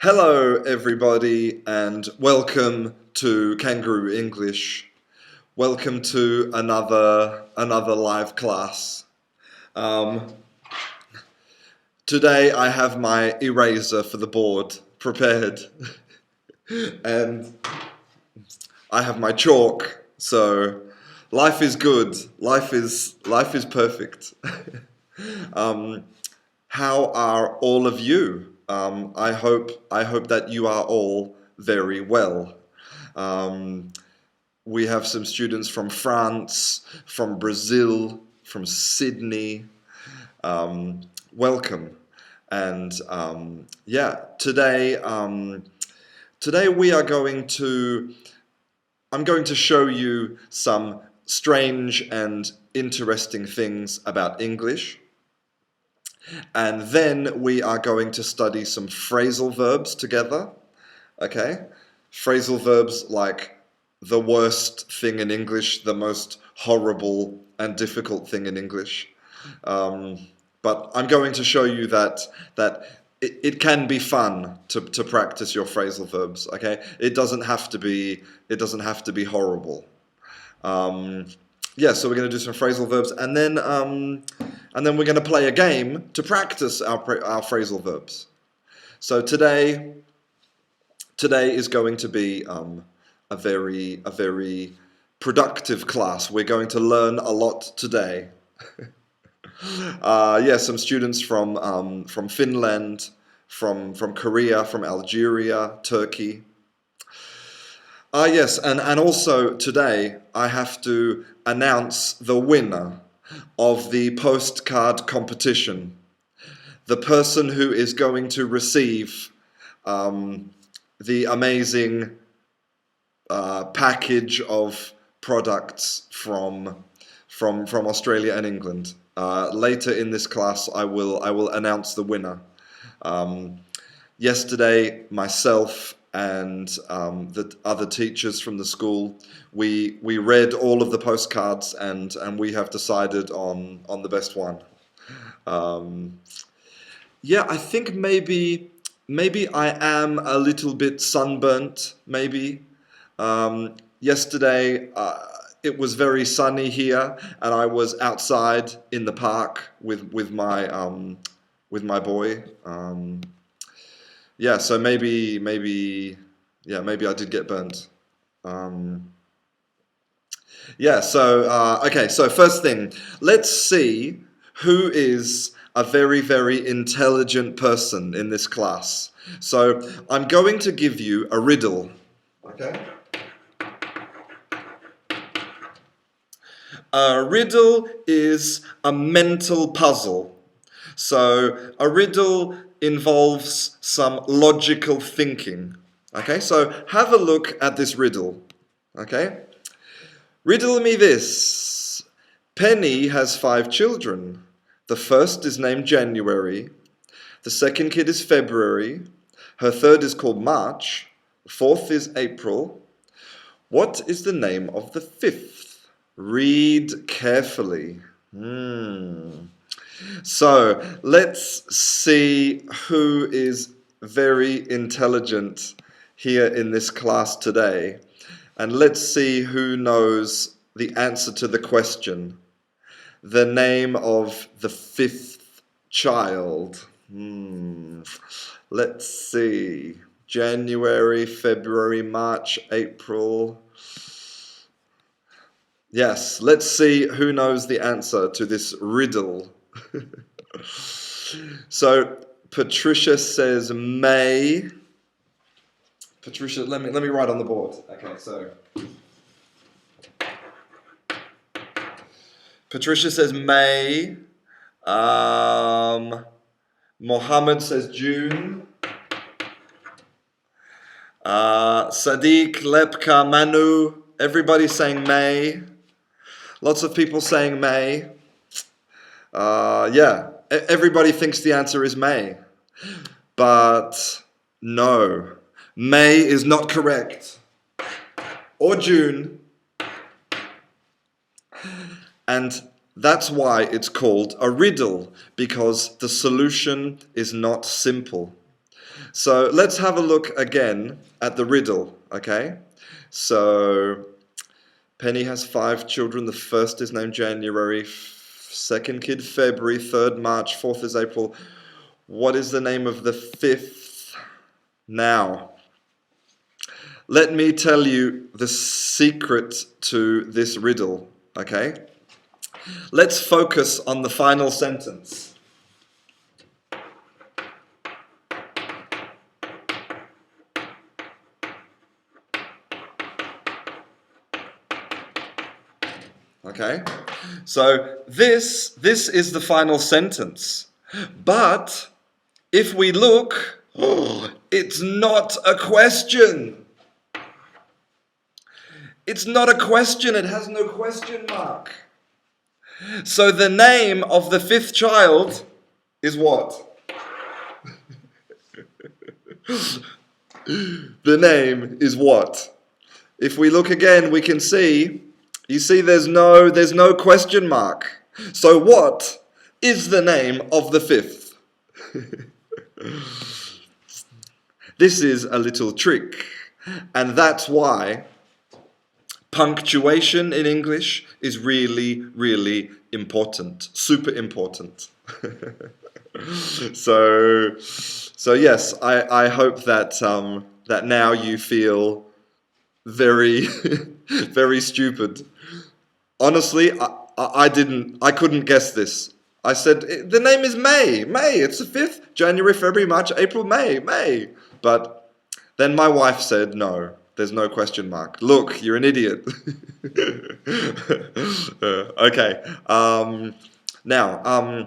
Hello everybody and welcome to Canguro English. Welcome to another live class. Today I have my eraser for the board prepared and I have my chalk, so life is good. Life is perfect. How are all of you? I hope that you are all very well. We have some students from France, from Brazil, from Sydney. Welcome. And today I'm going to show you some strange and interesting things about English. And then we are going to study some phrasal verbs together, okay? Phrasal verbs like the worst thing in English, the most horrible and difficult thing in English. But I'm going to show you that it can be fun to practice your phrasal verbs, okay? It doesn't have to be horrible. So we're going to do some phrasal verbs, and then we're going to play a game to practice our phrasal verbs. So today is going to be a very productive class. We're going to learn a lot today. Some students from Finland, from Korea, from Algeria, Turkey. And also today I have to announce the winner of the postcard competition. The person who is going to receive the amazing package of products from Australia and England. Later in this class I will announce the winner. Yesterday myself and the other teachers from the school, we read all of the postcards and we have decided on the best one. I think maybe I am a little bit sunburnt, maybe. Yesterday it was very sunny here and I was outside in the park with my boy. So maybe I did get burnt. So first thing, let's see who is a very intelligent person in this class. So I'm going to give you a riddle, okay? A riddle is a mental puzzle. So a riddle involves some logical thinking. Okay, so have a look at this riddle. Okay? Riddle me this. Penny has 5 children. The first is named January. The second kid is February. Her third is called March. The fourth is April. What is the name of the fifth? Read carefully. So let's see who is very intelligent here in this class today. And let's see who knows the answer to the question. The name of the fifth child. Let's see. January, February, March, April. Yes, let's see who knows the answer to this riddle. So Patricia says May. Patricia, let me write on the board. Okay, so Patricia says May. Mohammed says June. Sadiq, Lepka, Manu, everybody's saying May. Lots of people saying May. Everybody thinks the answer is May. But no, May is not correct. Or June. And that's why it's called a riddle, because the solution is not simple. So let's have a look again at the riddle, okay? So Penny has 5 children. The first is named January, second kid February, third March, fourth is April. What is the name of the fifth? Now, let me tell you the secret to this riddle, okay? Let's focus on the final sentence. Okay? So this is the final sentence. But if we look, it's not a question. It's not a question. It has no question mark. So the name of the fifth child is what? The name is what? If we look again, we can see, you see there's no question mark. So what is the name of the fifth? This is a little trick, and that's why punctuation in English is really, really important, super important. So yes, I hope that that now you feel very, very stupid. Honestly, I couldn't guess this. I said, the name is May. May, it's the 5th. January, February, March, April, May. But then my wife said, no, there's no question mark. Look, you're an idiot. Okay. Now,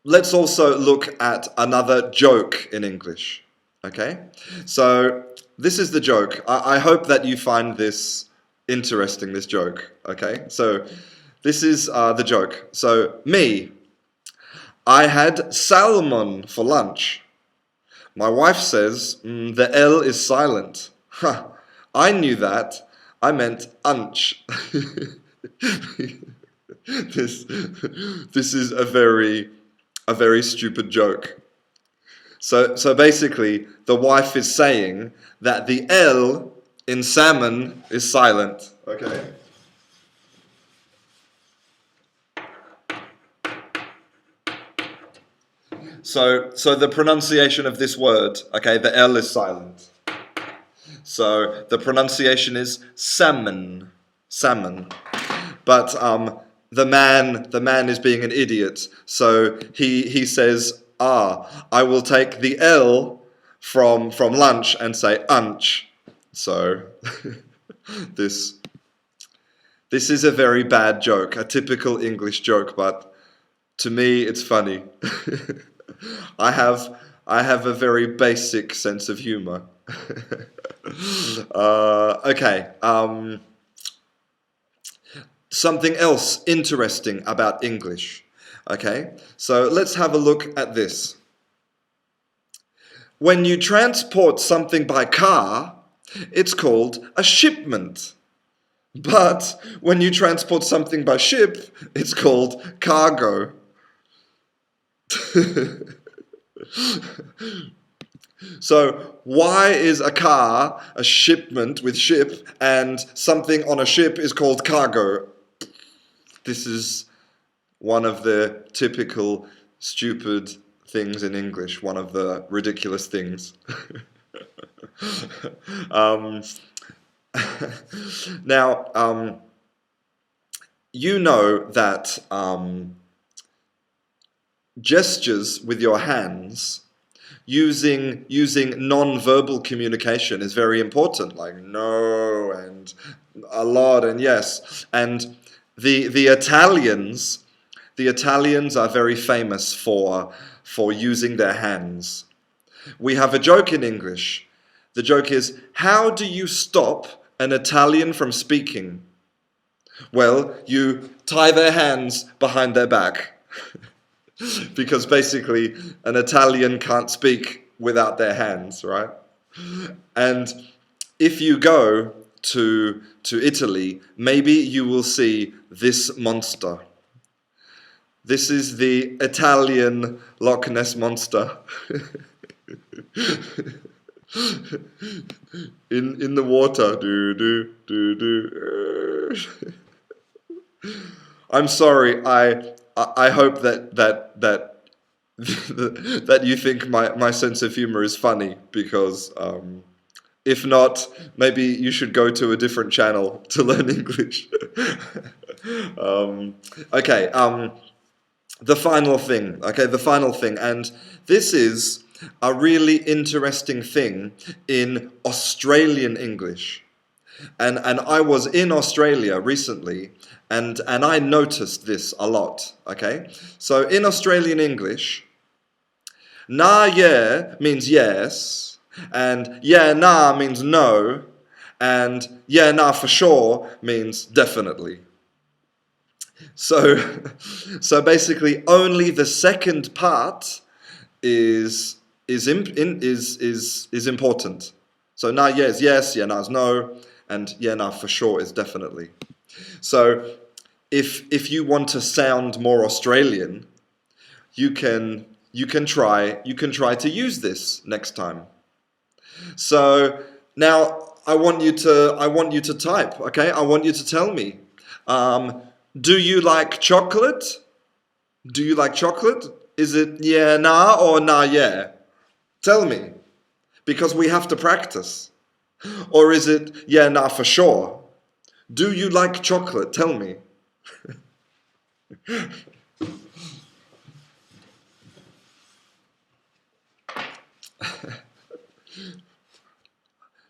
let's also look at another joke in English. Okay? So, this is the joke. I hope that you find this interesting, this joke. Okay? So, this is the joke. So, me, I had salmon for lunch. My wife says, the L is silent. Huh, I knew that. I meant unch. This is a very stupid joke. So basically, the wife is saying that the L in salmon is silent. Okay. So the pronunciation of this word, okay, the L is silent. So the pronunciation is salmon. But the man is being an idiot. So he says, I will take the L from lunch and say unch. So this is a very bad joke, a typical English joke, but to me it's funny. I have a very basic sense of humor. Okay. Something else interesting about English. Okay, so let's have a look at this. When you transport something by car, it's called a shipment. But when you transport something by ship, it's called cargo. So why is a car a shipment with ship and something on a ship is called cargo? This is one of the typical stupid things in English, one of the ridiculous things. Now, you know that gestures with your hands, using non-verbal communication is very important, like no and a lot and yes. And the Italians are very famous for using their hands. We have a joke in English. The joke is, how do you stop an Italian from speaking? Well, you tie their hands behind their back. Because basically, an Italian can't speak without their hands, right? And if you go to Italy, maybe you will see this monster. This is the Italian Loch Ness Monster. In the water. Do do do do. I'm sorry. I hope that you think my sense of humor is funny, because if not, maybe you should go to a different channel to learn English. Okay. The final thing. Okay, the final thing, and this is a really interesting thing in Australian English. And I was in Australia recently, and I noticed this a lot. Okay, so in Australian English, nah yeah means yes, and yeah nah means no, and yeah nah for sure means definitely. So, so basically, only the second part is important. So nah yeah is yes, yeah nah is no, and yeah nah for sure is definitely. So if you want to sound more Australian, you can try to use this next time. So now I want you to type. Okay, I want you to tell me. Do you like chocolate? Do you like chocolate? Is it yeah nah or nah yeah? Tell me, because we have to practice. Or is it yeah nah for sure? Do you like chocolate? Tell me.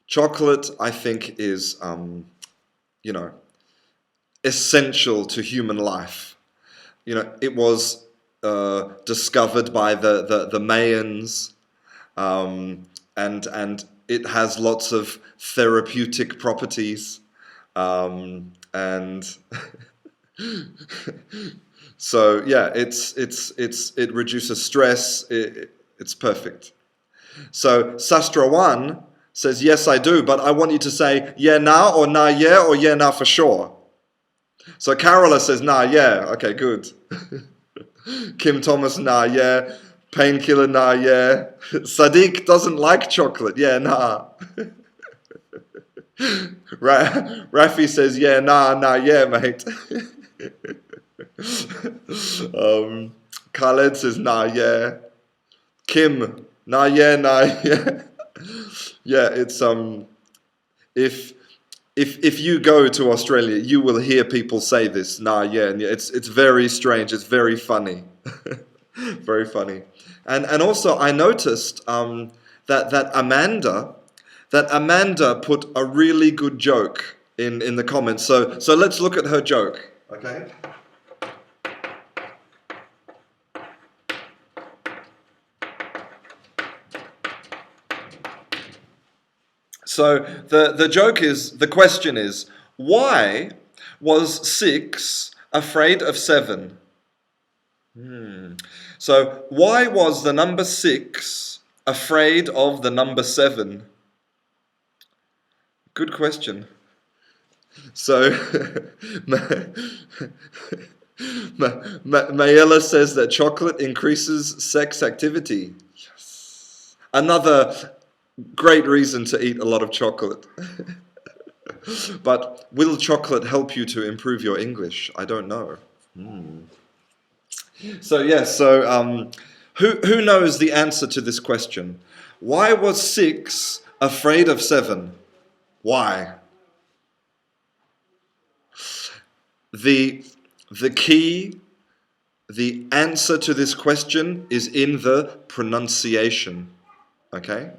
Chocolate, I think, is you know essential to human life. It was discovered by the Mayans, and it has lots of therapeutic properties, and so yeah, it reduces stress. It's perfect. So Sastra 1 says, yes, I do, but I want you to say yeah nah or nah yeah or yeah nah for sure. So Carola says nah yeah. Okay, good. Kim Thomas, nah, yeah. Painkiller, nah, yeah. Sadiq doesn't like chocolate, yeah, nah. Rafi says, yeah, nah, yeah, mate. Khaled says, nah, yeah. Kim, nah, yeah, nah, yeah. Yeah, it's if if you go to Australia, you will hear people say this, nah, yeah, and it's very strange. It's very funny. Very funny. And also I noticed that Amanda put a really good joke in the comments. So let's look at her joke. Okay. So the question is, why was 6 afraid of 7? So why was the number 6 afraid of the number 7? Good question. So Mayella says that chocolate increases sex activity. Yes. Another great reason to eat a lot of chocolate. But will chocolate help you to improve your English? I don't know. So yes, who knows the answer to this question? Why was 6 afraid of 7? Why? The key, the answer to this question is in the pronunciation. Okay?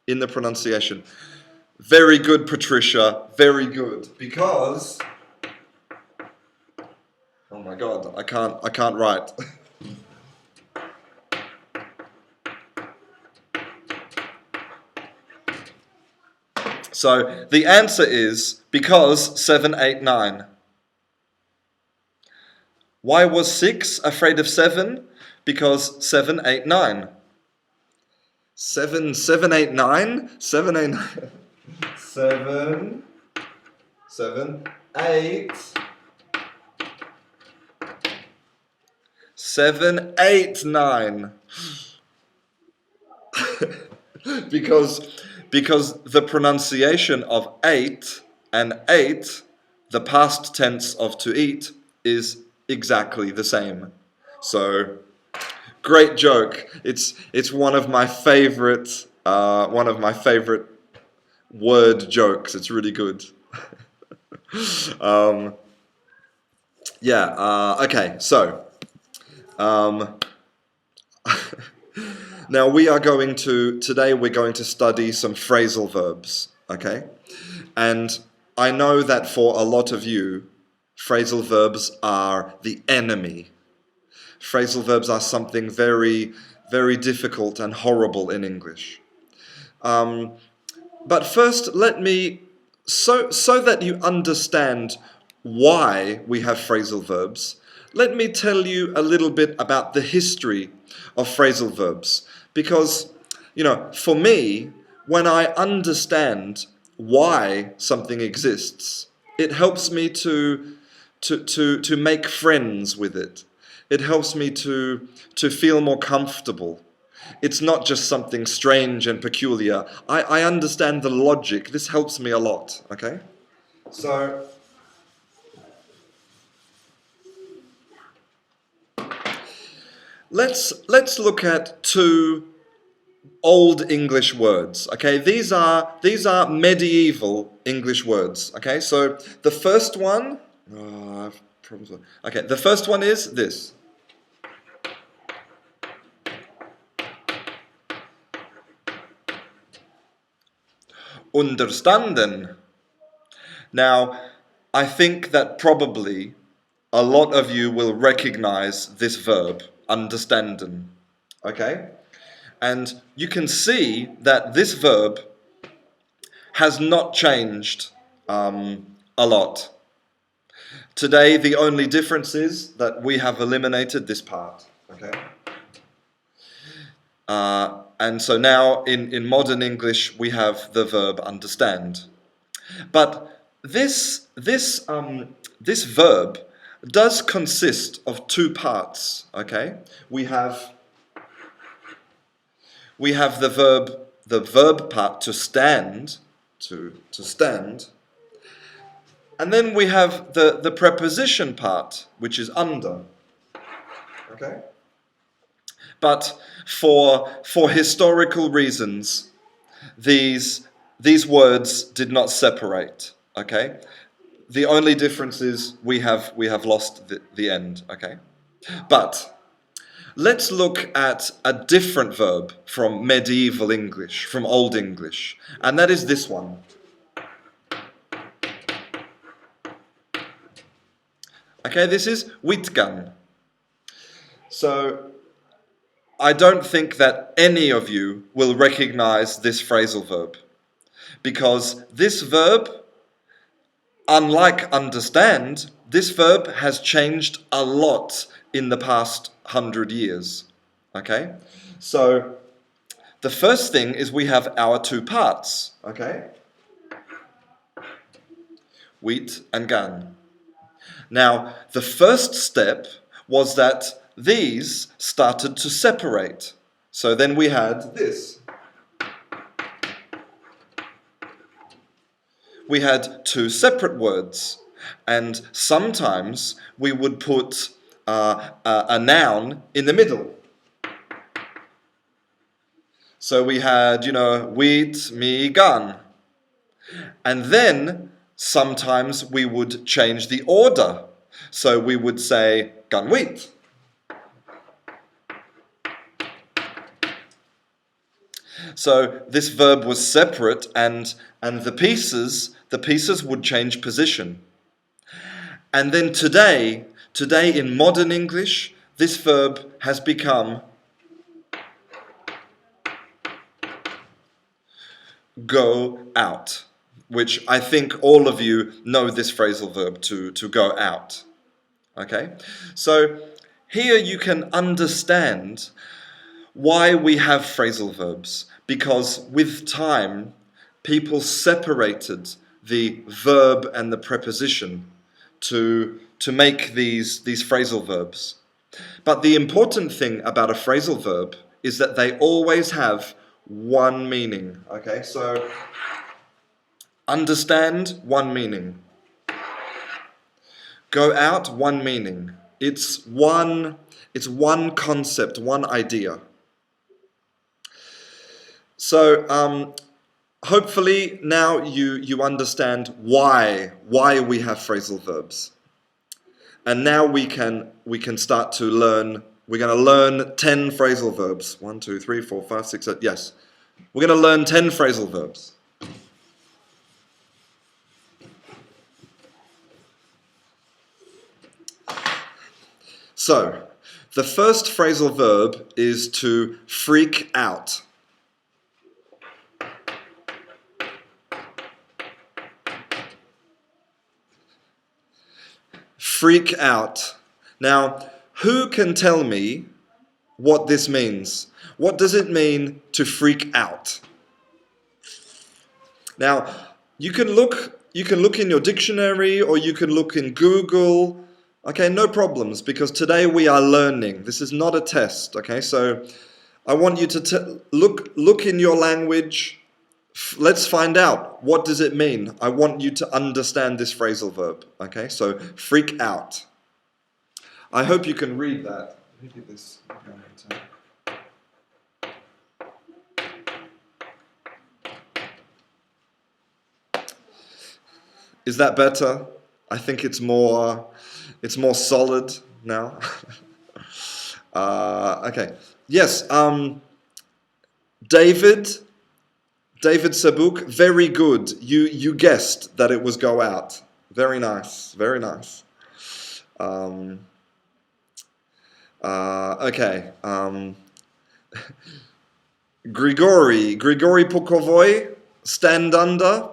In the pronunciation. Very good, Patricia. Very good. Because oh my God, I can't write. So the answer is because 7, 8, 9. Why was 6 afraid of 7? Because 7, 8, 9. 7, 7, 8, 9? 7, 8, 9. 7, 7, 8. 7, 8, 9. because the pronunciation of ate and ate, the past tense of to eat, is exactly the same. So, great joke. It's one of my favorite word jokes. It's really good. Okay. So, now today we're going to study some phrasal verbs. Okay, and I know that for a lot of you, phrasal verbs are the enemy. Phrasal verbs are something very, very difficult and horrible in English. But first, so that you understand why we have phrasal verbs, let me tell you a little bit about the history of phrasal verbs. Because, for me, when I understand why something exists, it helps me to make friends with it. It helps me to feel more comfortable. It's not just something strange and peculiar. I understand the logic. This helps me a lot, okay? So, let's look at two Old English words, okay? These are medieval English words, okay? So, the first one, okay, the first one is this. Understanden. Now, I think that probably a lot of you will recognize this verb, understanden. Okay? And you can see that this verb has not changed a lot. Today, the only difference is that we have eliminated this part. Okay? And so now in modern English we have the verb understand. But this verb does consist of two parts. Okay, we have the verb part to stand, to stand, and then we have the preposition part, which is under. Okay. But for historical reasons, these words did not separate. Okay, the only difference is we have lost the end. Okay, but let's look at a different verb from medieval English, from Old English, and that is this one. Okay, this is witgan. So, I don't think that any of you will recognize this phrasal verb, because this verb, unlike understand, this verb has changed a lot in the past 100 years. Okay? So, the first thing is we have our two parts. Okay? Wheat and gan. Now, the first step was that these started to separate. So then we had this. We had two separate words, and sometimes we would put a noun in the middle. So we had, wheat, me, gun. And then sometimes we would change the order. So we would say gun wheat. So this verb was separate, and the pieces would change position. And then today in modern English, this verb has become go out, which I think all of you know this phrasal verb to go out. Okay? So here you can understand why we have phrasal verbs, because with time, people separated the verb and the preposition to make these phrasal verbs. But the important thing about a phrasal verb is that they always have one meaning. Okay, so understand, one meaning. Go out, one meaning. It's one concept, one idea. So hopefully now you understand why we have phrasal verbs. And now we can start to learn. We're going to learn 10 phrasal verbs. 1, 2, 3, 4, 5, 6, 7. Yes. We're going to learn 10 phrasal verbs. So, the first phrasal verb is to freak out. Freak out. Now, who can tell me what this means? What does it mean to freak out? Now, you can look in your dictionary or you can look in Google. Okay, no problems, because today we are learning. This is not a test, okay? So I want you to look in your language. Let's find out, what does it mean? I want you to understand this phrasal verb, okay? So freak out. I hope you can read that. Let me get this going. Is that better? I think it's more solid now. Okay. Yes. David Sabuk, very good. You guessed that it was go out. Very nice. Very nice. Okay. Grigori Pukovoy, stand under.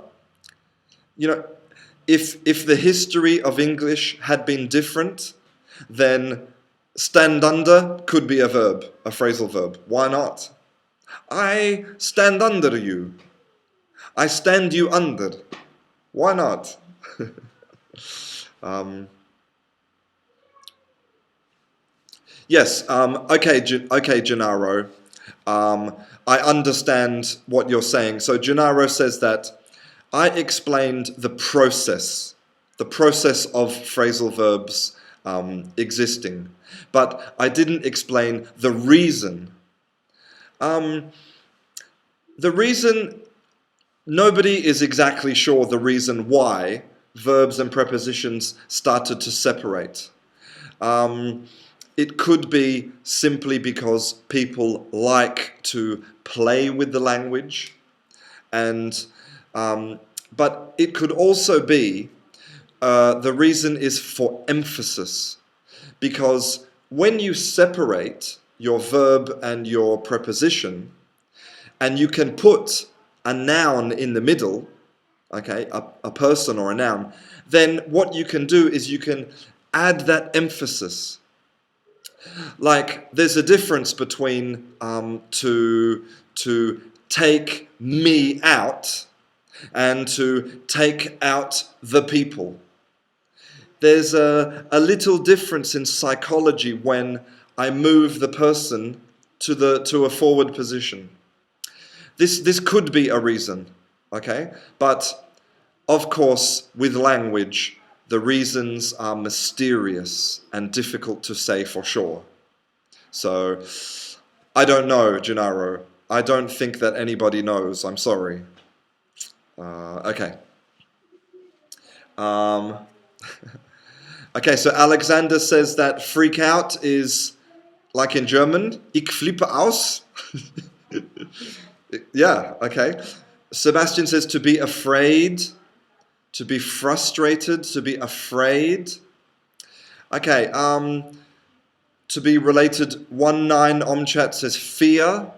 You know, if the history of English had been different, then stand under could be a verb, a phrasal verb. Why not? I stand under you. I stand you under. Why not? Yes, okay, Gennaro. I understand what you're saying. So Gennaro says that I explained the process of phrasal verbs existing, but I didn't explain the reason. The reason, nobody is exactly sure the reason why verbs and prepositions started to separate. It could be simply because people like to play with the language, but it could also be the reason is for emphasis, because when you separate your verb and your preposition, and you can put a noun in the middle, okay, a person or a noun, then what you can do is you can add that emphasis. Like, there's a difference between to take me out and to take out the people. There's a little difference in psychology when I move the person to a forward position. This could be a reason, okay? But of course, with language, the reasons are mysterious and difficult to say for sure. So, I don't know, Gennaro. I don't think that anybody knows. I'm sorry. Okay. Okay, so Alexander says that freak out is like in German, ich flippe aus. Yeah, okay. Sebastian says to be afraid, to be frustrated, to be afraid. Okay, to be related, 19 Omchat says fear.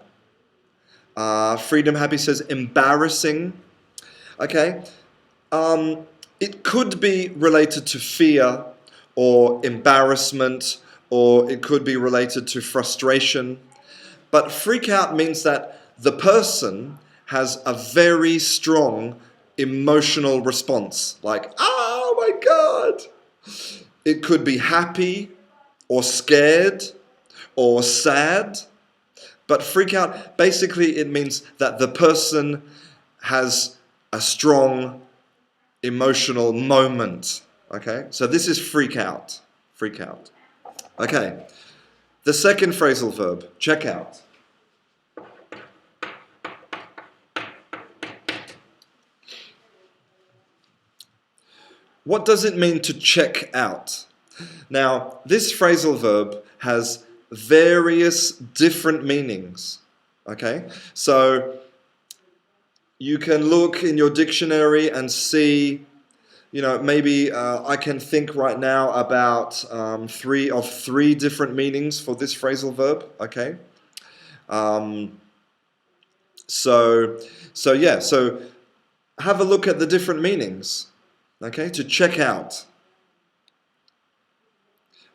Freedom Happy says embarrassing. Okay, it could be related to fear or embarrassment, or it could be related to frustration. But freak out means that the person has a very strong emotional response, like, oh my God! It could be happy, or scared, or sad, But freak out, basically it means that the person has a strong emotional moment. Okay, so this is freak out. Freak out. Okay, the second phrasal verb, check out. What does it mean to check out? Now, this phrasal verb has various different meanings. Okay, so you can look in your dictionary and see, maybe I can think right now about three different meanings for this phrasal verb. Okay, so have a look at the different meanings. Okay, to check out.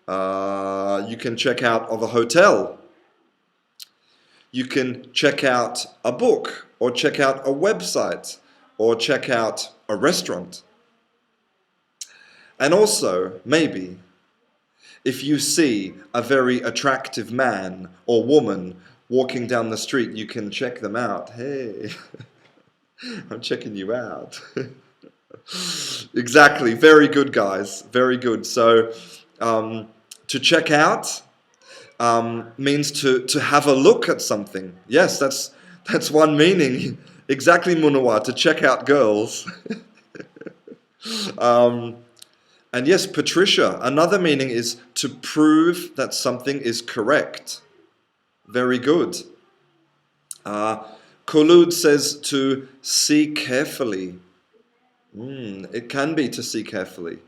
You can check out of a hotel. You can check out a book, or check out a website, or check out a restaurant. And also, maybe, if you see a very attractive man or woman walking down the street, you can check them out. Hey, I'm checking you out. Exactly. Very good, guys. Very good. So, to check out means to have a look at something. Yes, that's one meaning. Exactly, Munawa, to check out girls. And yes, Patricia, another meaning is to prove that something is correct. Very good. Khulud says to see carefully. It can be to see carefully.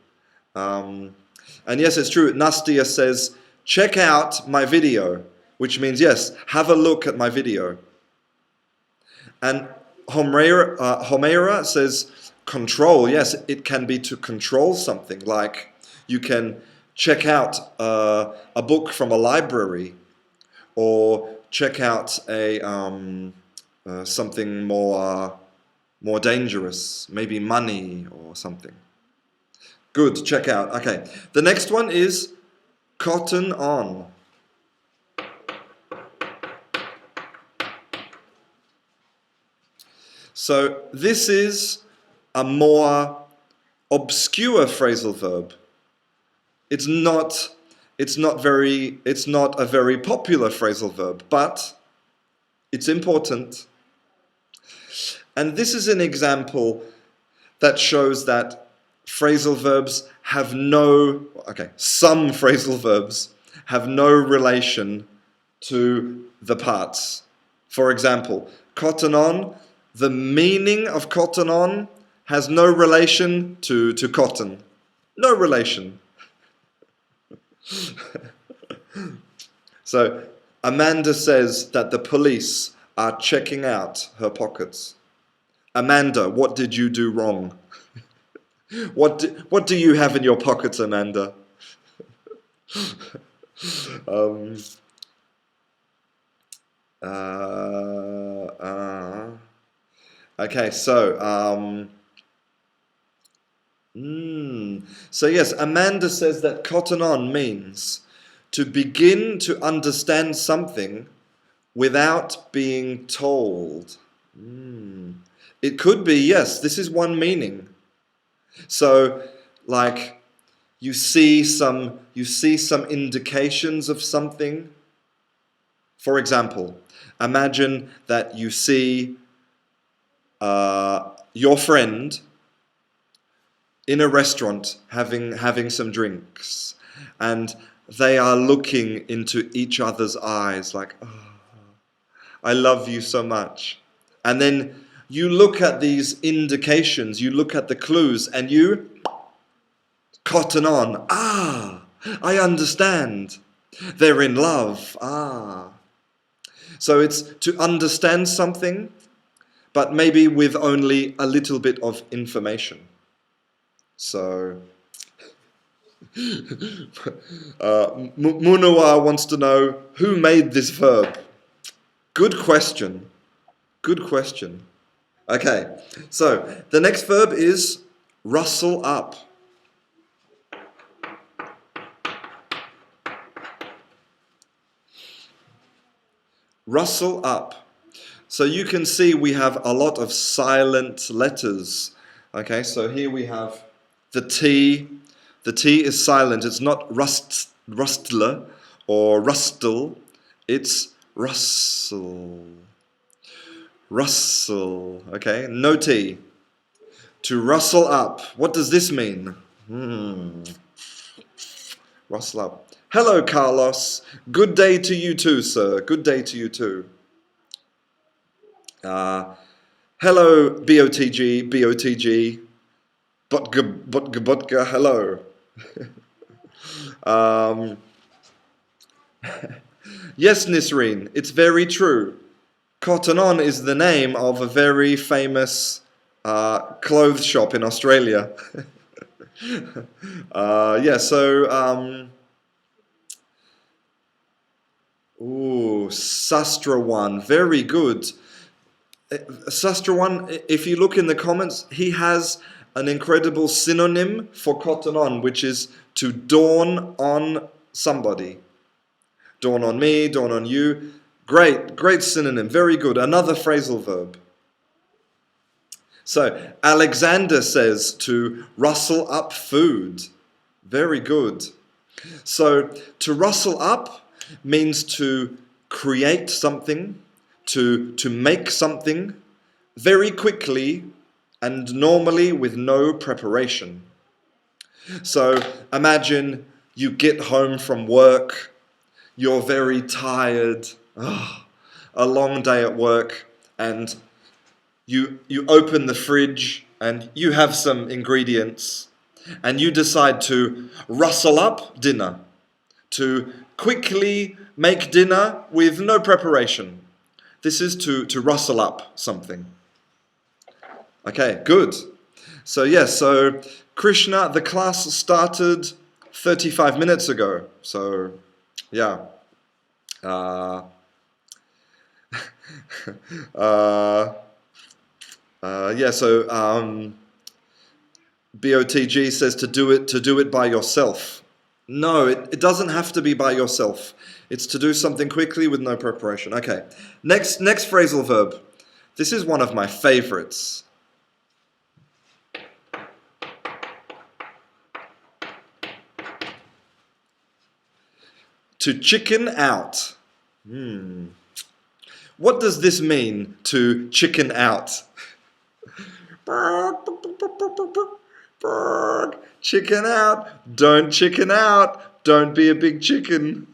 And yes, it's true. Nastia says, check out my video, which means, yes, have a look at my video. And Homera says, control. Yes, it can be to control something. Like you can check out a book from a library, or check out a something more dangerous, maybe money or something. Good, check out. Okay, the next one is cotton on. So this is a more obscure phrasal verb. It's not a very popular phrasal verb, but it's important. And this is an example that shows that phrasal verbs have some phrasal verbs have no relation to the parts. For example, cotton on, the meaning of cotton on has no relation to cotton. No relation. So, Amanda says that the police are checking out her pockets. Amanda, what did you do wrong? What do you have in your pockets, Amanda? Okay, so yes, Amanda says that cotton on means to begin to understand something without being told. It could be, yes, this is one meaning. So, like, you see some indications of something. For example, imagine that you see your friend in a restaurant having some drinks, and they are looking into each other's eyes like, oh, I love you so much. And then you look at these indications, you look at the clues, and you cotton on. Ah, I understand. They're in love. Ah. So it's to understand something, but maybe with only a little bit of information. So, Munawa wants to know, who made this verb? Good question. Good question. Okay, so the next verb is rustle up. Rustle up. So you can see we have a lot of silent letters. Okay, so here we have the T. The T is silent. It's not rustler or rustle. It's rustle. Rustle. Okay, no T. To rustle up. What does this mean? Rustle up. Hello, Carlos. Good day to you too, sir. Good day to you too. Hello, BOTG, BOTG. Botka, hello. Yes, Nisreen, it's very true. Cotton On is the name of a very famous clothes shop in Australia. Sastra one, very good. Sastra one, if you look in the comments, he has an incredible synonym for cotton on, which is to dawn on somebody. Dawn on me, dawn on you. Great synonym, very good. Another phrasal verb. So, Alexander says to rustle up food. Very good. So, to rustle up means to create something, to make something very quickly and normally with no preparation. So, imagine you get home from work, you're very tired, a long day at work, and you open the fridge and you have some ingredients and you decide to rustle up dinner, to quickly make dinner with no preparation. This is to rustle up something. Okay, good. So Krishna, the class started 35 minutes ago. So, yeah. BOTG says to do it by yourself. No, it doesn't have to be by yourself. It's to do something quickly with no preparation. Okay, next phrasal verb. This is one of my favorites. To chicken out. What does this mean, to chicken out? Chicken out. Don't chicken out. Don't be a big chicken.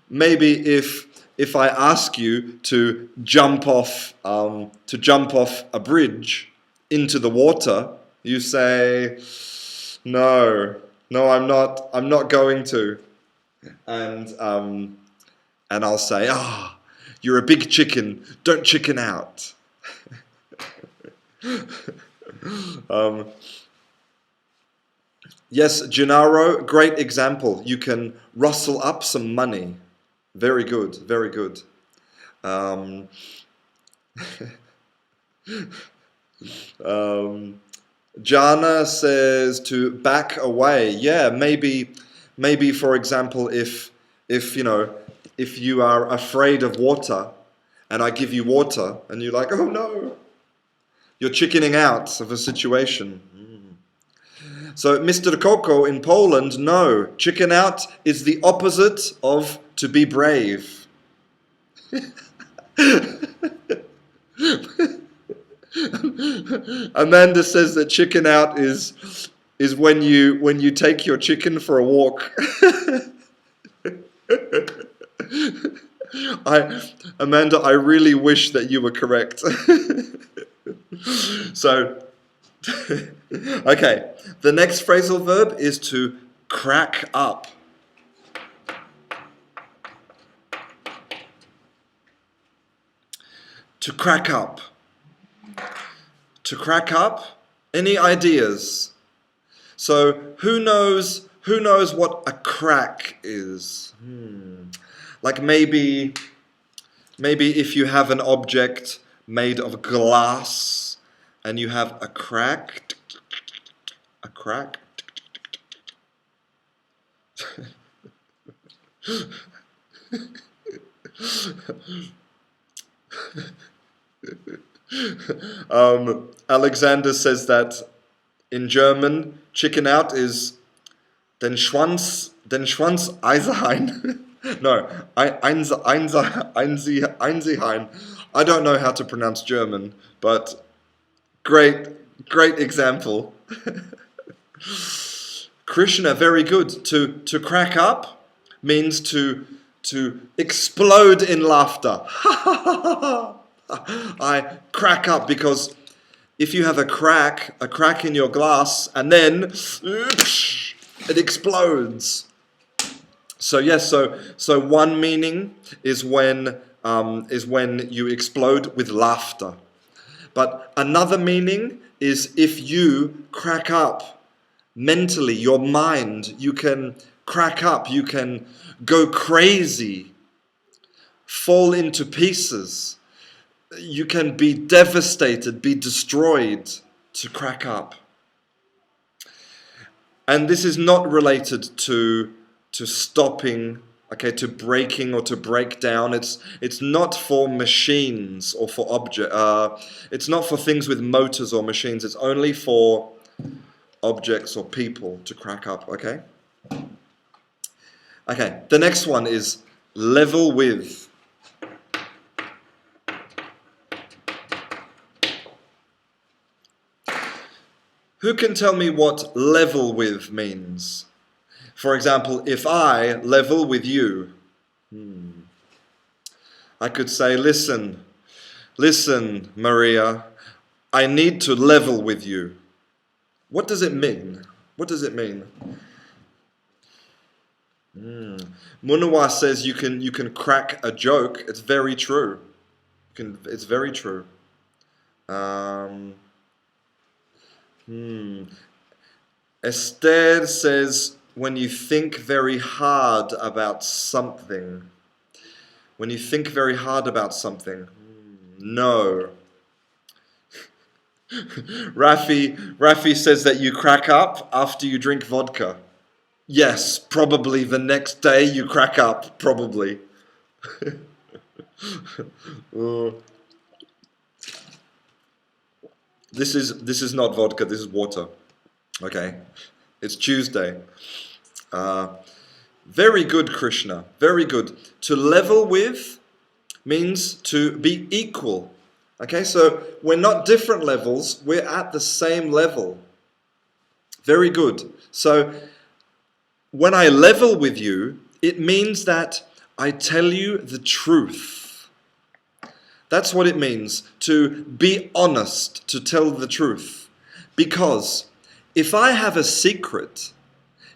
Maybe if I ask you to jump off a bridge into the water, you say, no, I'm not going to. And I'll say, you're a big chicken, don't chicken out. Yes, Gennaro, great example. You can rustle up some money. Very good, very good. Jana says to back away. Yeah, maybe for example, if you are afraid of water and I give you water and you're like, oh no, you're chickening out of a situation. So Mr. Coco in Poland, no, chicken out is the opposite of to be brave. Amanda says that chicken out is when you take your chicken for a walk. Amanda, I really wish that you were correct. So, okay, the next phrasal verb is to crack up. To crack up. To crack up. Any ideas? So, who knows what a crack is? Like maybe if you have an object made of glass and you have a crack. Alexander says that in German, chicken out is den Schwanz Eiseheim. No, Einziheim. I don't know how to pronounce German, but great example. Krishna, very good. To crack up means to explode in laughter. I crack up because if you have a crack in your glass, and then it explodes. So yes, so one meaning is when you explode with laughter. But another meaning is if you crack up mentally, your mind, you can crack up, you can go crazy, fall into pieces. You can be devastated, be destroyed, to crack up. And this is not related to stopping, okay, to breaking or to break down. It's not for machines or for it's not for things with motors or machines. It's only for objects or people to crack up, okay? Okay, the next one is level with. Who can tell me what level with means? For example, if I level with you, I could say, listen, Maria, I need to level with you. What does it mean? What does it mean? Munawa says you can crack a joke. It's very true. It's very true. Esther says when you think very hard about something. When you think very hard about something. No. Rafi says that you crack up after you drink vodka. Yes, probably the next day you crack up, probably. This is not vodka, this is water. Okay. It's Tuesday. Very good, Krishna. Very good. To level with means to be equal. Okay, so we're not different levels, we're at the same level. Very good. So when I level with you, it means that I tell you the truth. That's what it means, to be honest, to tell the truth. Because if I have a secret,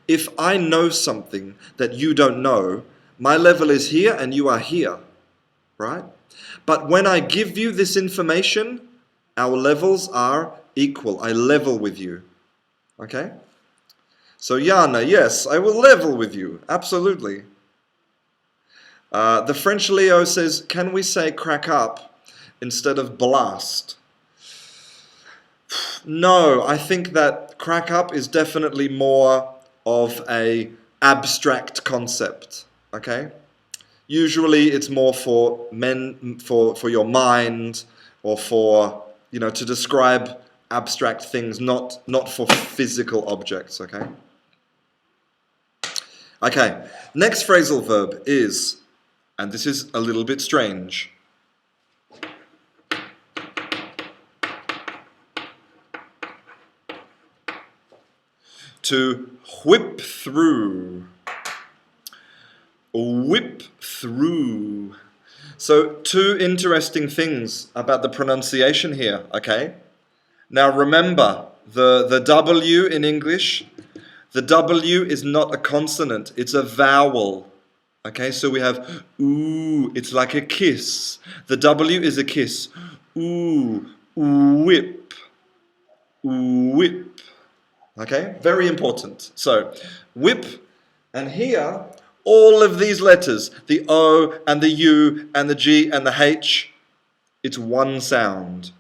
if I know something that you don't know, my level is here and you are here, right? But when I give you this information, our levels are equal. I level with you, okay? So Jana, yes, I will level with you, absolutely. The French Leo says, can we say crack up instead of blast? No, I think that crack up is definitely more of a abstract concept, okay? Usually it's more for for your mind, or for, to describe abstract things, not for physical objects, okay? Okay, next phrasal verb is, and this is a little bit strange, to whip through. Whip through. So two interesting things about the pronunciation here, okay? Now remember, the W in English, the W is not a consonant, it's a vowel. Okay, so we have ooh, it's like a kiss. The W is a kiss. Ooh, whip, whip. Okay, very important. So, whip, and here, all of these letters, the O and the U and the G and the H, it's one sound.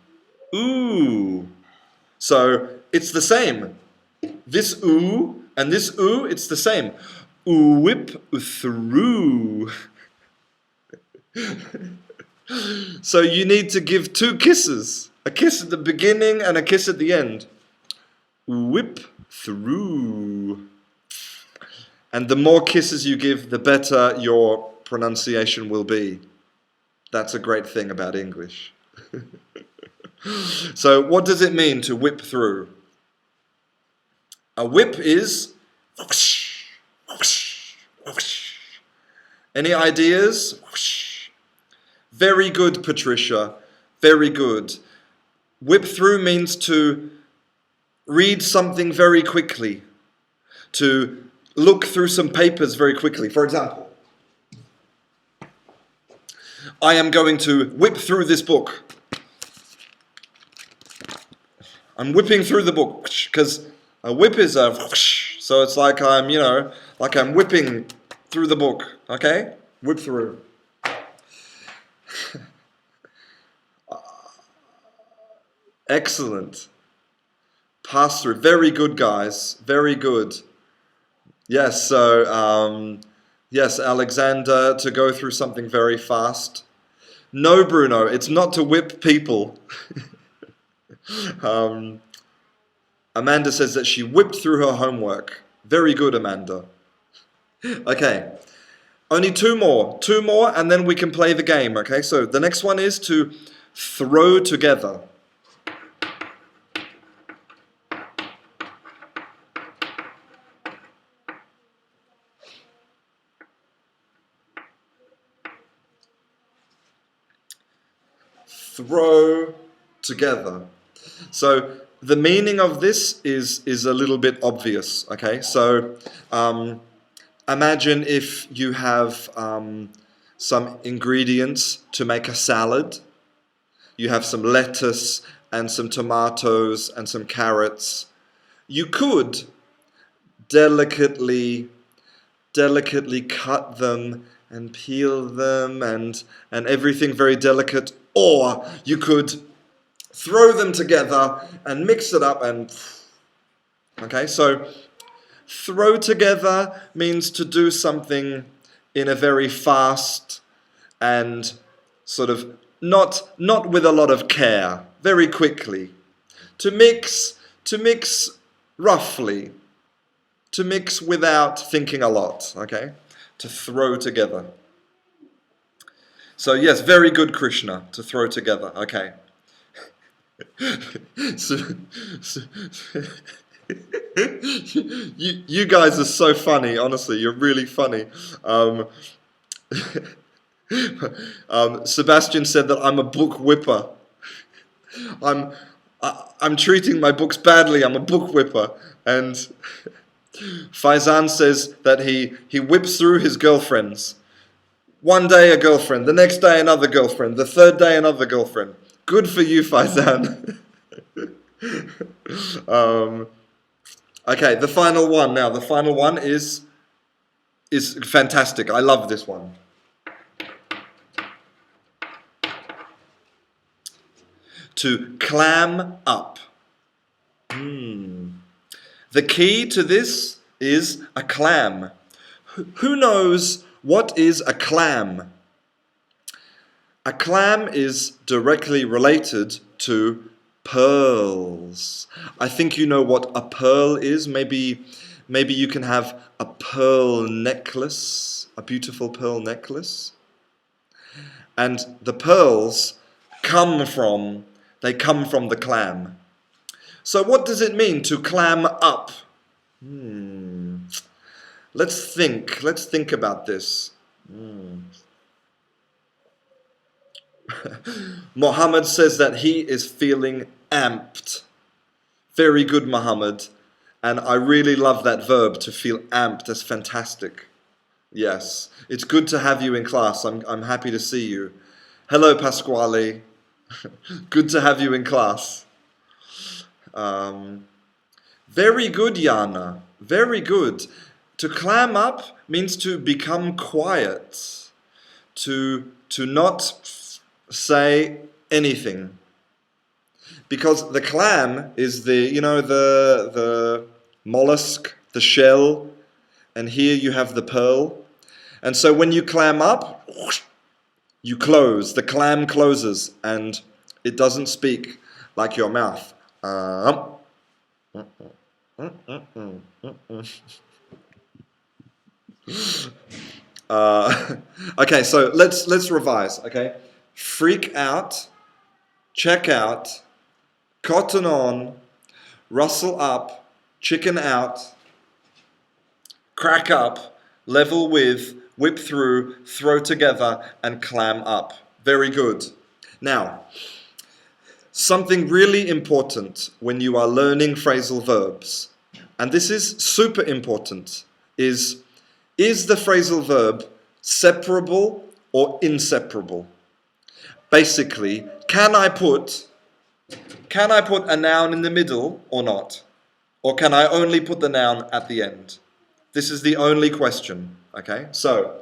Ooh. So, it's the same. This ooh and this ooh, it's the same. Ooh, whip through. So you need to give 2 kisses. A kiss at the beginning and a kiss at the end. Whip through. And the more kisses you give, the better your pronunciation will be. That's a great thing about English. So what does it mean to whip through? A whip is whoosh, whoosh, whoosh. Any ideas? Whoosh. Very good, Patricia. Very good. Whip through means to read something very quickly, to look through some papers very quickly. For example, I am going to whip through this book. I'm whipping through the book because a whip is a whoosh, so it's like I'm, like I'm whipping through the book, okay? Whip through. Excellent. Pass through. Very good, guys. Very good. Yes, so, yes, Alexander, to go through something very fast. No, Bruno, it's not to whip people. Amanda says that she whipped through her homework. Very good, Amanda. Okay, only 2 more. 2 more, and then we can play the game, okay? So the next one is to throw together. Throw together. So the meaning of this is a little bit obvious, okay? So imagine if you have some ingredients to make a salad. You have some lettuce and some tomatoes and some carrots. You could delicately cut them and peel them and everything very delicate, or you could throw them together and mix it up and... Okay, so throw together means to do something in a very fast and sort of not with a lot of care, very quickly. To mix roughly. To mix without thinking a lot, okay? To throw together. So yes, very good, Krishna, to throw together, okay. You guys are so funny, honestly, you're really funny. Sebastian said that I'm a book whipper. I'm treating my books badly, I'm a book whipper. And Faizan says that he whips through his girlfriends. One day a girlfriend, the next day another girlfriend, the third day another girlfriend. Good for you, Faizan. Okay, the final one now. The final one is fantastic. I love this one. To clam up. The key to this is a clam. Who knows what is a clam? A clam is directly related to pearls. I think you know what a pearl is. Maybe you can have a pearl necklace, a beautiful pearl necklace. And the pearls come from the clam. So what does it mean to clam up? Let's think about this. Mohammed says that he is feeling amped. Very good, Mohammed. And I really love that verb, to feel amped. That's fantastic. Yes, it's good to have you in class. I'm happy to see you. Hello, Pasquale. Good to have you in class. Very good, Yana. Very good. To clam up means to become quiet. To not say anything. Because the clam is the mollusk, the shell, and here you have the pearl. And so when you clam up, You close, the clam closes, and it doesn't speak like your mouth. Okay, so let's revise. Okay, freak out, check out, cotton on, rustle up, chicken out, crack up, level with, whip through, throw together, and clam up. Very good. Now, something really important when you are learning phrasal verbs, and this is super important, is the phrasal verb separable or inseparable? Basically, can I put a noun in the middle or not? Or can I only put the noun at the end? This is the only question, okay? So,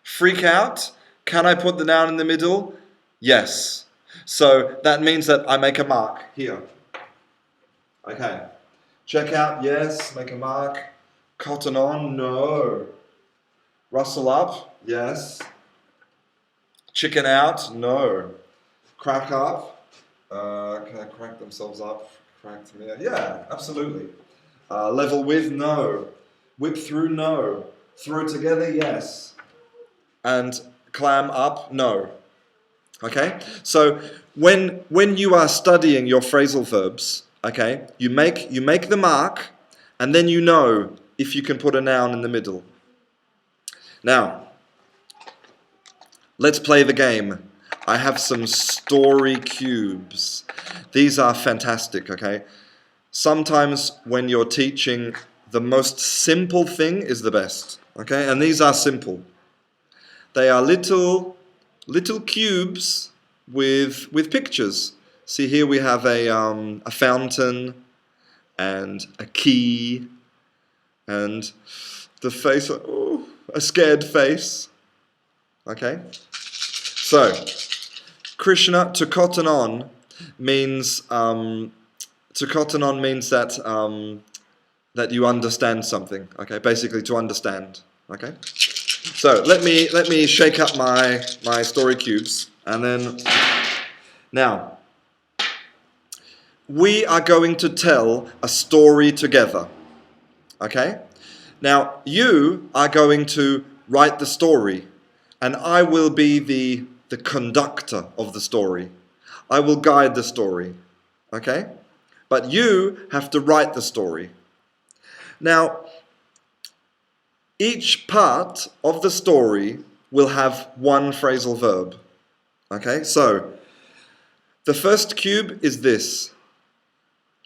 freak out, can I put the noun in the middle? Yes. So that means that I make a mark here. Okay. Check out, yes, make a mark. Cotton on, no. Rustle up, yes. Chicken out, no. Crack up, can I crack themselves up? Crack to me, yeah, absolutely. Level with, no. Whip through, no. Throw together, yes. And clam up, no. Okay? So when you are studying your phrasal verbs, okay, you make the mark, and then you know if you can put a noun in the middle. Now, let's play the game. I have some story cubes. These are fantastic, okay? Sometimes when you're teaching, the most simple thing is the best, okay? And these are simple. They are little cubes with pictures. See, here we have a fountain and a key and the face, oh, a scared face. Okay? So, Krishna, to cotton on means that you understand something. Okay, basically to understand. Okay, so let me shake up my story cubes, and then now we are going to tell a story together. Okay, now you are going to write the story, and I will be the conductor of the story. I will guide the story. Okay, but you have to write the story. Now, each part of the story will have one phrasal verb. Okay, so the first cube is this.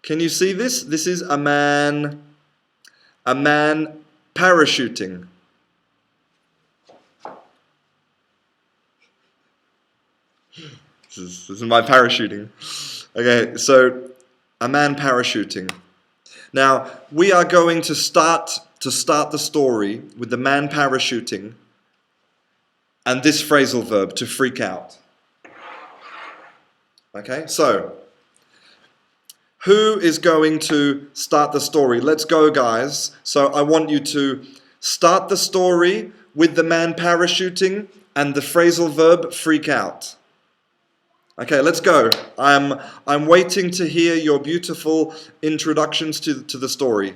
Can you see this? This is a man parachuting. This is my parachuting. Okay, so a man parachuting. Now, we are going to start the story with the man parachuting and this phrasal verb, to freak out. Okay, so who is going to start the story? Let's go, guys. So I want you to start the story with the man parachuting and the phrasal verb freak out. Okay, let's go. I'm waiting to hear your beautiful introductions to the story.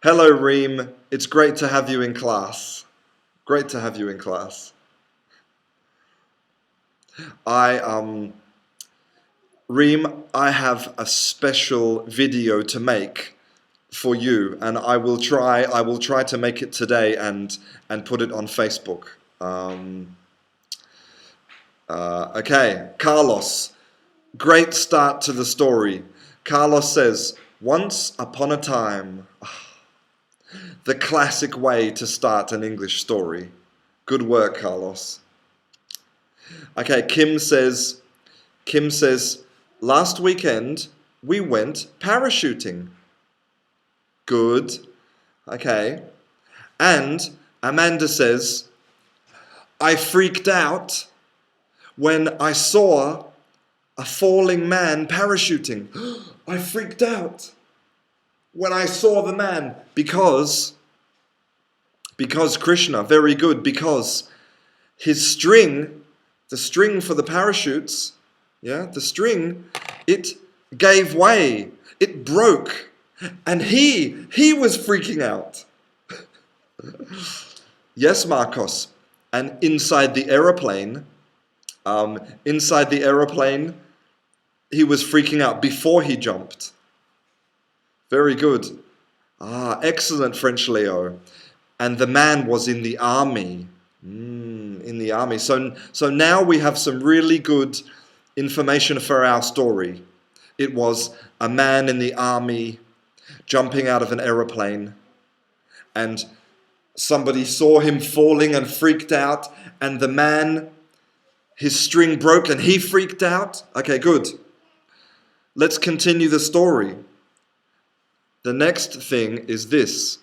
Hello, Reem. It's great to have you in class. Great to have you in class. Reem, I have a special video to make for you, and I will try to make it today and put it on Facebook. Okay, Carlos. Great start to the story. Carlos says, once upon a time. The classic way to start an English story. Good work, Carlos. Okay, Kim says, last weekend we went parachuting. Good. Okay. And Amanda says, I freaked out when I saw a falling man parachuting. I freaked out when I saw the man because Krishna, very good, because his string, the string for the parachutes, the string, it gave way, it broke, and he was freaking out. Yes, Marcos. And inside the aeroplane, he was freaking out before he jumped. Very good. Excellent, French Leo. And the man was in the army. In the army. So now we have some really good information for our story. It was a man in the army jumping out of an aeroplane, and somebody saw him falling and freaked out, and the man, his string broke and he freaked out. Okay, good. Let's continue the story. The next thing is this.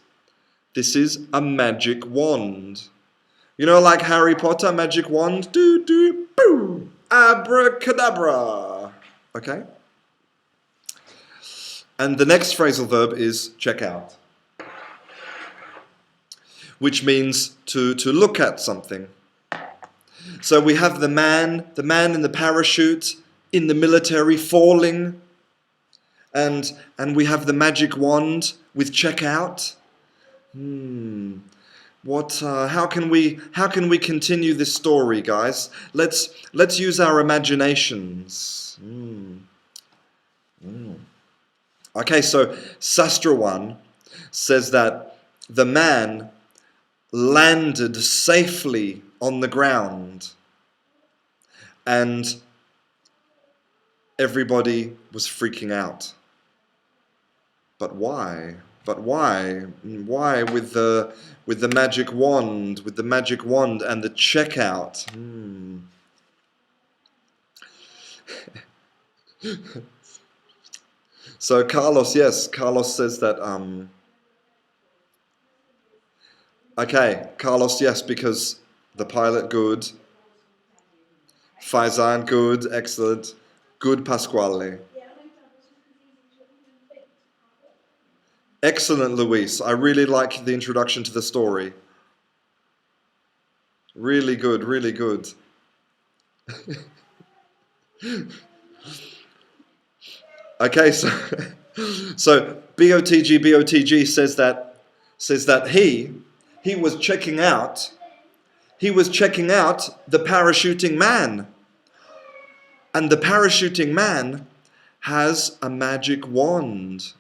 This is a magic wand. You know, like Harry Potter, magic wand? Do, do, boo, abracadabra. Okay? And the next phrasal verb is check out, which means to look at something. So we have the man in the parachute, in the military, falling, and we have the magic wand with check out. How can we continue this story, guys? Let's use our imaginations. Okay, so Sastra 1 says that the man landed safely on the ground and everybody was freaking out. But why? Why with the magic wand, and the checkout? So Carlos says that okay, Carlos, yes, because the pilot, good. Faizan, good, excellent. Good, Pasquale. Excellent, Luis. I really like the introduction to the story. Really good, really good. Okay, so BOTG says that he was checking out the parachuting man. And the parachuting man has a magic wand.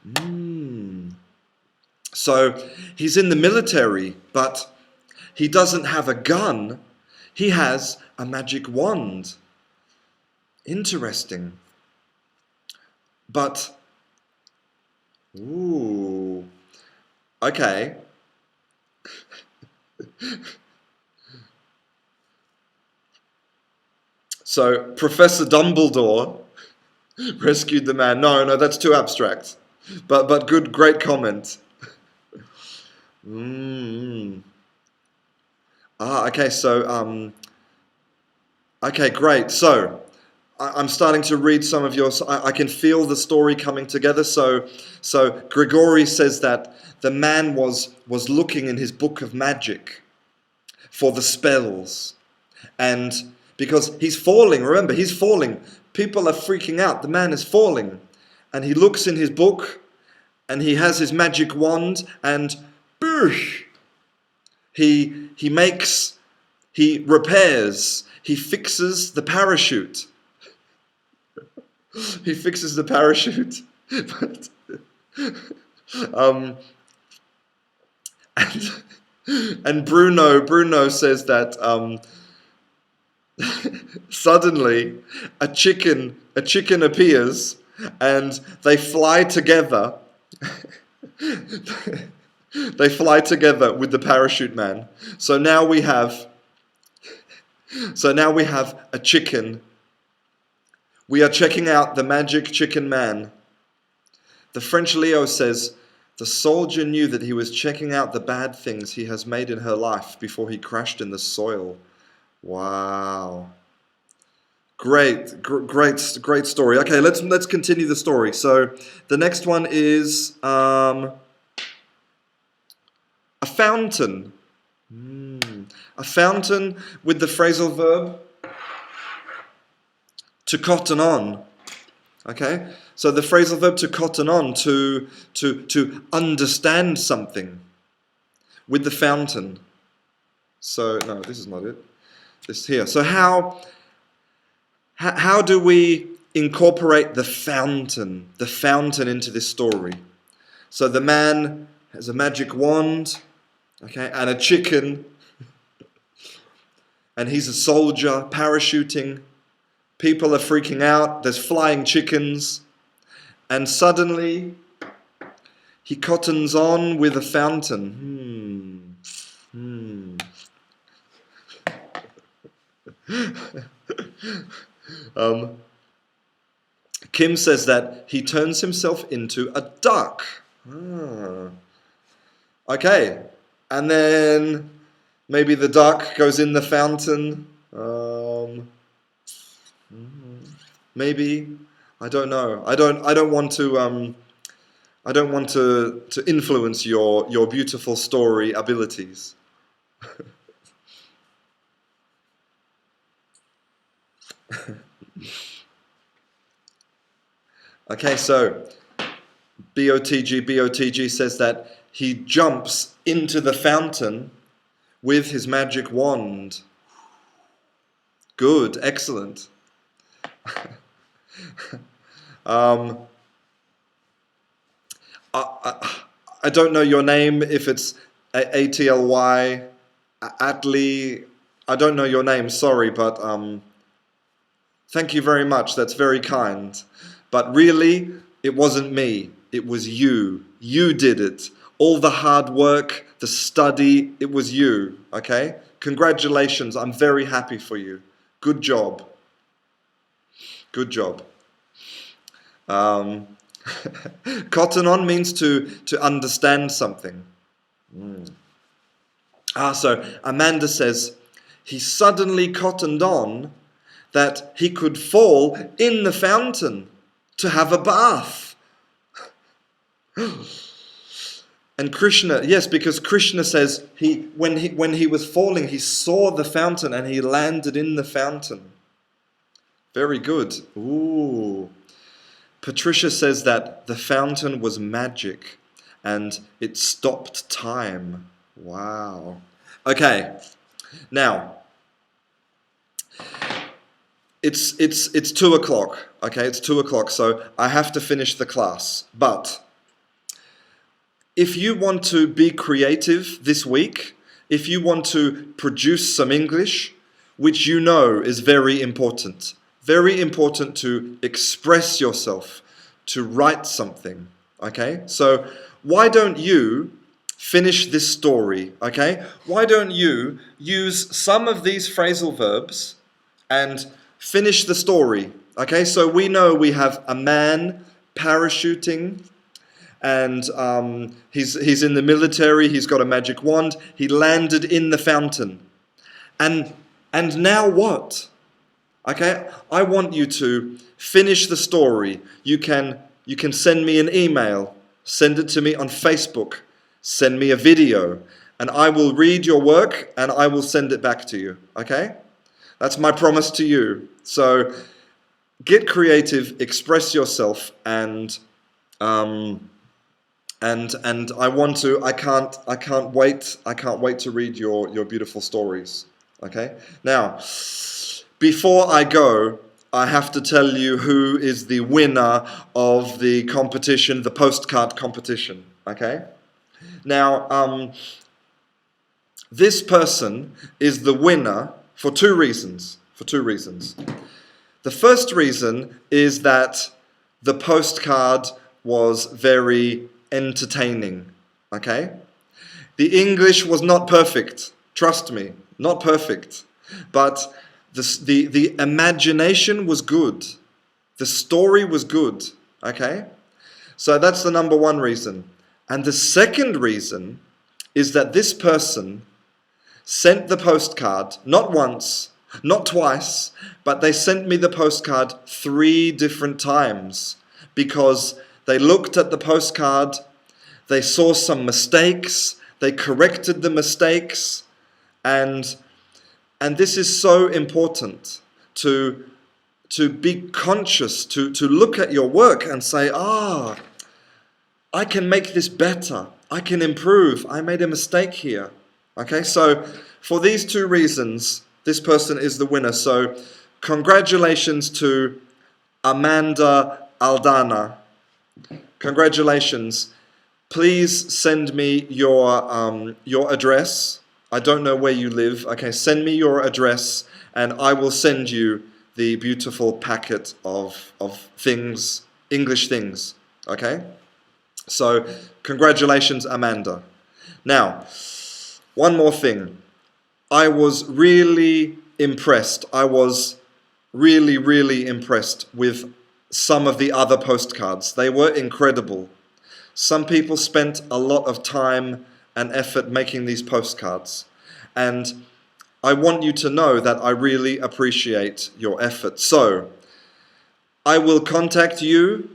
So he's in the military, but he doesn't have a gun. He has a magic wand. Interesting. But, okay. So Professor Dumbledore rescued the man. No, that's too abstract. But good, great comment. Okay, so, okay, great. So, I'm starting to read some of your... I can feel the story coming together. So Grigori says that the man was looking in his book of magic for the spells. And because he's falling, remember, he's falling. People are freaking out. The man is falling. And he looks in his book and he has his magic wand and boosh, he repairs, he fixes the parachute. He fixes the parachute. But, and Bruno says that suddenly a chicken appears and they fly together. They fly together with the parachute man. So now we have a chicken. We are checking out the magic chicken man. The French Leo says, the soldier knew that he was checking out the bad things he has made in her life before he crashed in the soil. Wow. Great story. Okay, let's continue the story. So the next one is a fountain. A fountain with the phrasal verb to cotton on. Okay, so the phrasal verb to cotton on, to understand something with the fountain. So no, this is not it. This here. So how do we incorporate the fountain into this story? So the man has a magic wand, okay, and a chicken, and he's a soldier parachuting. People are freaking out. There's flying chickens, and suddenly he cottons on with a fountain. Kim says that he turns himself into a duck. Okay, and then maybe the duck goes in the fountain. Maybe, I don't know. I don't want to influence your beautiful story abilities. Okay, so BOTG says that he jumps into the fountain with his magic wand. Good, excellent. I don't know your name, if it's ATLY, Atlee. I don't know your name, sorry, but thank you very much, that's very kind. But really, it wasn't me, it was you. You did it. All the hard work, the study, it was you, okay? Congratulations, I'm very happy for you. Good job. Good job. Cotton on means to understand something. So Amanda says, he suddenly cottoned on that he could fall in the fountain to have a bath. And Krishna, yes, because Krishna says when he was falling, he saw the fountain and he landed in the fountain. Very good. Ooh. Patricia says that the fountain was magic and it stopped time. Wow. Okay. Now, it's 2 o'clock. Okay, it's 2 o'clock, so I have to finish the class. But if you want to be creative this week, if you want to produce some English, which you know is very important to express yourself, to write something, okay? So why don't you finish this story, okay? Why don't you use some of these phrasal verbs and finish the story, okay? So we know we have a man parachuting, and he's in the military, he's got a magic wand, he landed in the fountain. And now what? Okay, I want you to finish the story. You can send me an email, send it to me on Facebook, send me a video, and I will read your work and I will send it back to you. Okay? That's my promise to you. So get creative, express yourself, and I can't wait to read your beautiful stories. Okay? Now, before I go, I have to tell you who is the winner of the competition, the postcard competition. Okay? Now, this person is the winner for two reasons. The first reason is that the postcard was very entertaining. Okay? The English was not perfect. Trust me, not perfect. But the imagination was good. The story was good. Okay? So that's the number one reason. And the second reason is that this person sent the postcard not once, Not twice, but they sent me the postcard 3 different times because they looked at the postcard, they saw some mistakes, they corrected the mistakes, and this is so important to be conscious, to look at your work and say, I can make this better, I can improve, I made a mistake here. Okay, so for these 2 reasons, this person is the winner. So congratulations to Amanda Aldana. Congratulations. Please send me your address. I don't know where you live. Okay, send me your address and I will send you the beautiful packet of things, English things. Okay? So, congratulations, Amanda. Now, one more thing. I was really impressed. I was really, really impressed with some of the other postcards. They were incredible. Some people spent a lot of time and effort making these postcards. And I want you to know that I really appreciate your effort. So, I will contact you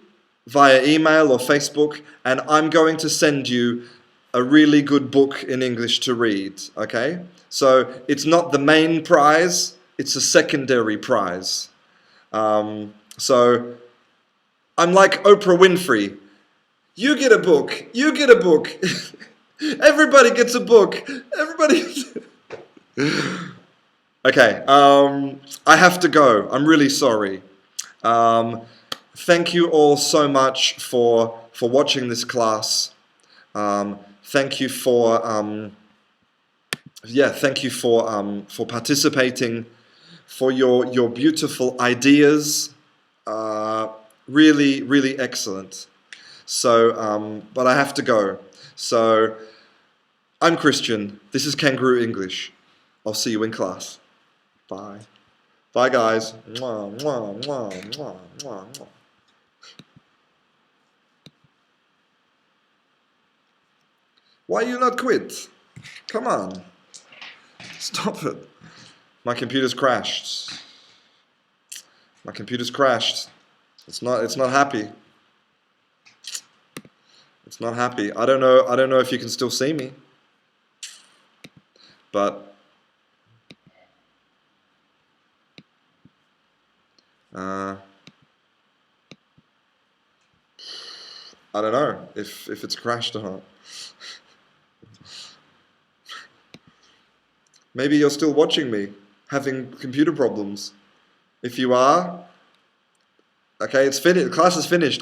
via email or Facebook, and I'm going to send you a really good book in English to read, okay? So it's not the main prize, it's a secondary prize. So I'm like Oprah Winfrey. You get a book, you get a book. Everybody gets a book. Everybody... Okay, I have to go. I'm really sorry. Thank you all so much for watching this class. Thank you for participating, for your beautiful ideas. Really, really excellent. So, but I have to go. So, I'm Christian. This is Canguro English. I'll see you in class. Bye. Bye, guys. Mwah, mwah, mwah, mwah, mwah, mwah. Why you not quit? Come on. Stop it. My computer's crashed. My computer's crashed. It's not happy. It's not happy. I don't know if you can still see me. But I don't know if it's crashed or not. Maybe you're still watching me, having computer problems. If you are, okay, it's finished. The class is finished.